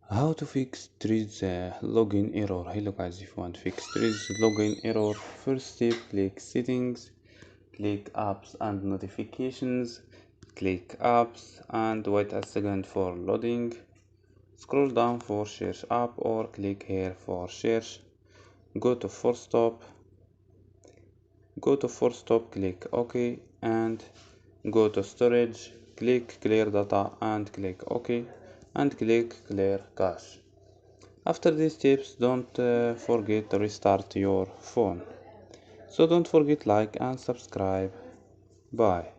How to fix trees login error. Hello guys, if you want to fix trees login error, first step, click settings, click apps and notifications, click apps and wait a second for loading. Scroll down for search app or click here for search. Go to force stop, click OK, and go to storage, click clear data and click OK, and click clear cache. After these steps, don't forget to restart your phone. So don't forget like and subscribe. Bye.